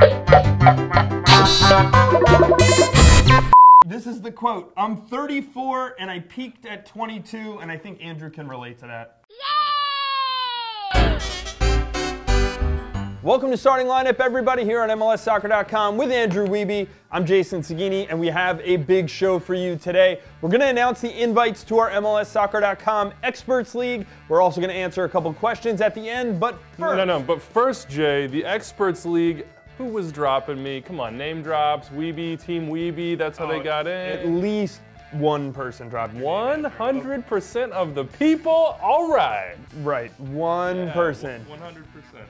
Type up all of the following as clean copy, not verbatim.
This is the quote. I'm 34 and I peaked at 22, and I think Andrew can relate to that. Yay! Welcome to Starting Lineup, everybody, here on MLSsoccer.com with Andrew Wiebe. I'm Jason Saghini, and we have a big show for you today. We're going to announce the invites to our MLSsoccer.com Experts League. We're also going to answer a couple questions at the end, but first... But first, Jay, the Experts League... Who was dropping me? Come on, name drops, Wiebe, Team Wiebe, that's how they got in. At least one person dropped me. 100% of the people? All right. Right, one person. 100%.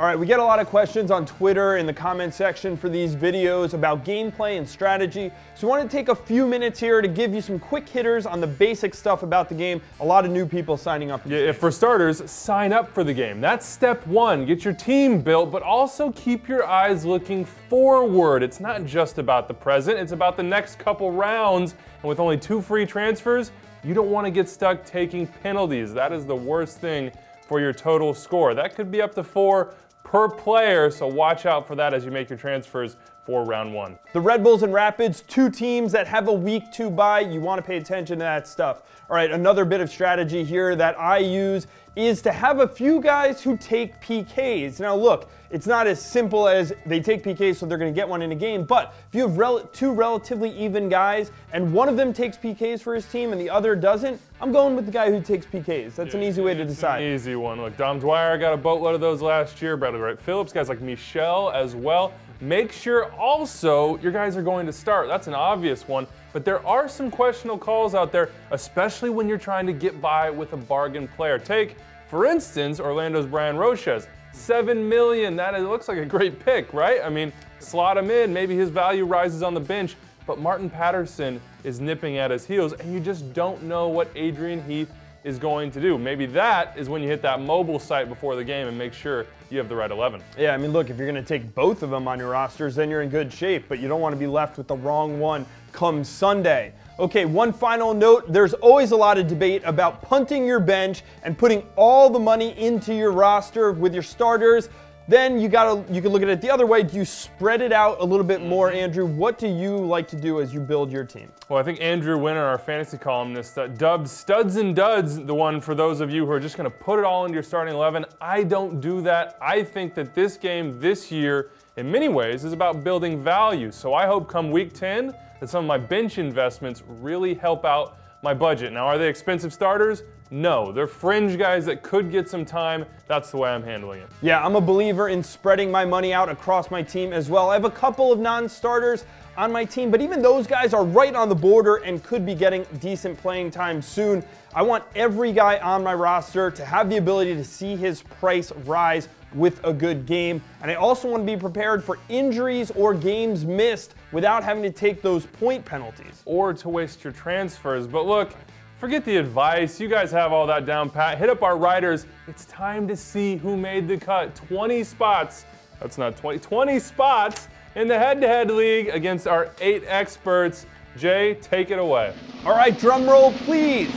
All right, we get a lot of questions on Twitter in the comment section for these videos about gameplay and strategy. So we want to take a few minutes here to give you some quick hitters on the basic stuff about the game. A lot of new people signing up. Yeah, for starters, sign up for the game. That's step one. Get your team built, but also keep your eyes looking forward. It's not just about the present, it's about the next couple rounds. And with only 2 free transfers, you don't want to get stuck taking penalties. That is the worst thing for your total score. That could be up to 4 per player, so watch out for that as you make your transfers for round 1. The Red Bulls and Rapids, 2 teams that have a week 2 bye. You want to pay attention to that stuff. All right, another bit of strategy here that I use is to have a few guys who take PKs. Now look, it's not as simple as they take PKs so they're going to get one in a game, but if you have 2 relatively even guys and one of them takes PKs for his team and the other doesn't, I'm going with the guy who takes PKs. That's an easy way to decide. An easy one. Look, Dom Dwyer got a boatload of those last year, Bradley Wright Phillips, guys like Michel as well. Make sure also your guys are going to start. That's an obvious one, but there are some questionable calls out there, especially when you're trying to get by with a bargain player. Take, for instance, Orlando's Brian Roches. $7 million, looks like a great pick, right? I mean, slot him in, maybe his value rises on the bench, but Martin Patterson is nipping at his heels, and you just don't know what Adrian Heath is going to do. Maybe that is when you hit that mobile site before the game and make sure you have the right 11. Yeah, I mean, look, if you're going to take both of them on your rosters, then you're in good shape, but you don't want to be left with the wrong one come Sunday. Okay, one final note, there's always a lot of debate about punting your bench and putting all the money into your roster with your starters. Then you can look at it the other way. Do you spread it out a little bit more, Andrew? What do you like to do as you build your team? Well, I think Andrew Winter, our fantasy columnist, dubbed Studs and Duds the one for those of you who are just going to put it all into your starting 11. I don't do that. I think that this game this year, in many ways, is about building value. So I hope come week 10 that some of my bench investments really help out my budget. Now, are they expensive starters? No, they're fringe guys that could get some time. That's the way I'm handling it. Yeah, I'm a believer in spreading my money out across my team as well. I have a couple of non-starters on my team, but even those guys are right on the border and could be getting decent playing time soon. I want every guy on my roster to have the ability to see his price rise with a good game. And I also want to be prepared for injuries or games missed without having to take those point penalties. Or to waste your transfers. But look, forget the advice. You guys have all that down pat. Hit up our writers. It's time to see who made the cut. 20 spots. That's not 20. 20 spots in the head-to-head league against our 8 experts. Jay, take it away. All right, drum roll, please.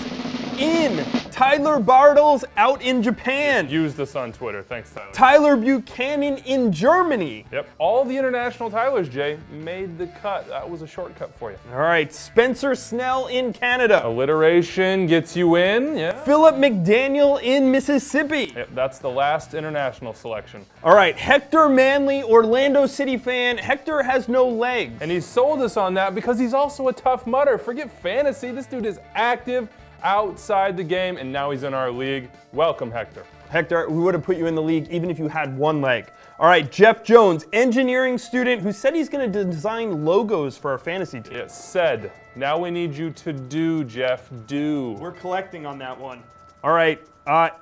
In Tyler Bartels out in Japan. Use this on Twitter. Thanks, Tyler. Tyler Buchanan in Germany. Yep. All the international Tylers, Jay, made the cut. That was a shortcut for you. All right. Spencer Snell in Canada. Alliteration gets you in. Yeah. Philip McDaniel in Mississippi. Yep. That's the last international selection. All right. Hector Manley, Orlando City fan. Hector has no legs. And he sold us on that because he's also a tough mutter. Forget fantasy. This dude is active outside the game, and now he's in our league. Welcome, Hector. Hector, we would have put you in the league even if you had one leg. All right, Jeff Jones, engineering student who said he's going to design logos for our fantasy team. Yes, said. Now we need you to do, Jeff. Do. We're collecting on that one. All right,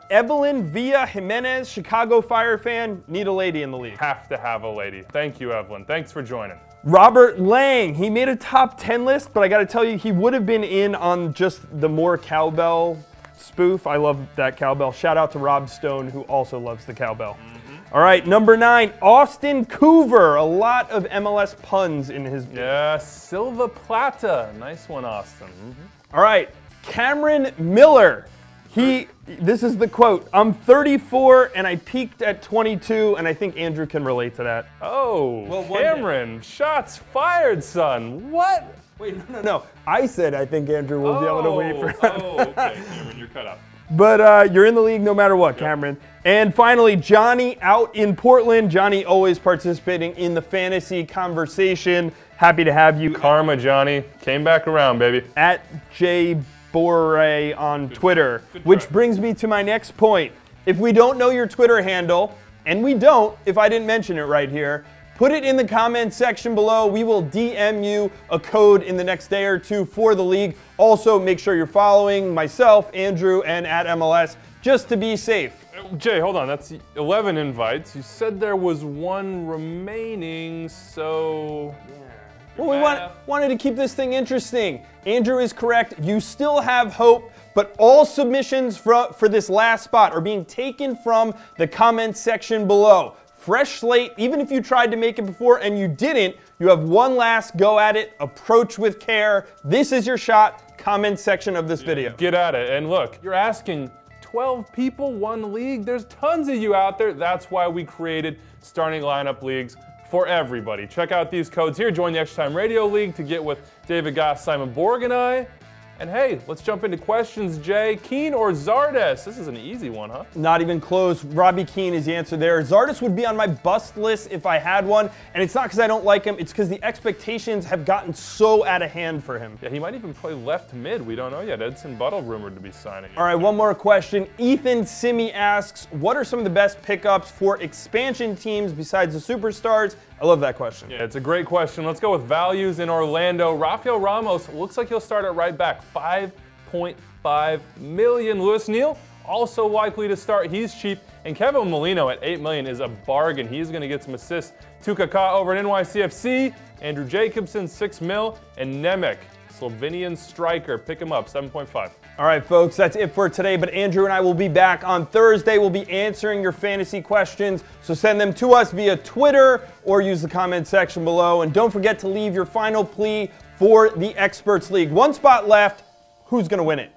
Evelyn Villa Jimenez, Chicago Fire fan, need a lady in the league. Have to have a lady. Thank you, Evelyn. Thanks for joining. Robert Lang, he made a top 10 list, but I got to tell you, he would have been in on just the more cowbell spoof. I love that cowbell. Shout out to Rob Stone, who also loves the cowbell. All right, number 9, Austin Coover. A lot of MLS puns in his... Yeah, Silva Plata. Nice one, Austin. All right, Cameron Miller. This is the quote. I'm 34 and I peaked at 22, and I think Andrew can relate to that. Oh, well, Cameron, shots fired, son. What? Wait, no. I said I think Andrew will be able to wait for that. Oh, okay, Cameron, you're cut up. But you're in the league no matter what, Cameron. And finally, Johnny out in Portland. Johnny always participating in the fantasy conversation. Happy to have you. Karma, Johnny. Came back around, baby. At JBore on Twitter. Which brings me to my next point. If we don't know your Twitter handle, and we don't if I didn't mention it right here, put it in the comments section below. We will DM you a code in the next day or two for the league. Also, make sure you're following myself, Andrew, and at MLS just to be safe. Jay, hold on. That's 11 invites. You said there was one remaining, so... Well, we wanted to keep this thing interesting. Andrew is correct. You still have hope, but all submissions for this last spot are being taken from the comments section below. Fresh slate, even if you tried to make it before and you didn't, you have one last go at it. Approach with care. This is your shot. Comment section of this video. Get at it. And look, you're asking 12 people, one league. There's tons of you out there. That's why we created starting lineup leagues for everybody. Check out these codes here. Join the Extra Time Radio League to get with David Goss, Simon Borg, and I. And hey, let's jump into questions, Jay. Keane or Zardes? This is an easy one, huh? Not even close. Robbie Keane is the answer there. Zardes would be on my bust list if I had one. And it's not because I don't like him. It's because the expectations have gotten so out of hand for him. Yeah, he might even play left mid. We don't know yet. Edson Buttle rumored to be signing. All right, one more question. Ethan Simi asks, what are some of the best pickups for expansion teams besides the superstars? I love that question. Yeah, it's a great question. Let's go with values in Orlando. Rafael Ramos looks like he'll start at right back. 5.5 million. Luis Neal also likely to start. He's cheap. And Kevin Molino at 8 million is a bargain. He's going to get some assists. Tukaka over at NYCFC. Andrew Jacobson, 6 mil. And Nemec, Slovenian striker. Pick him up, 7.5. All right, folks, that's it for today. But Andrew and I will be back on Thursday. We'll be answering your fantasy questions. So send them to us via Twitter or use the comment section below. And don't forget to leave your final plea for the Experts League. One spot left. Who's going to win it?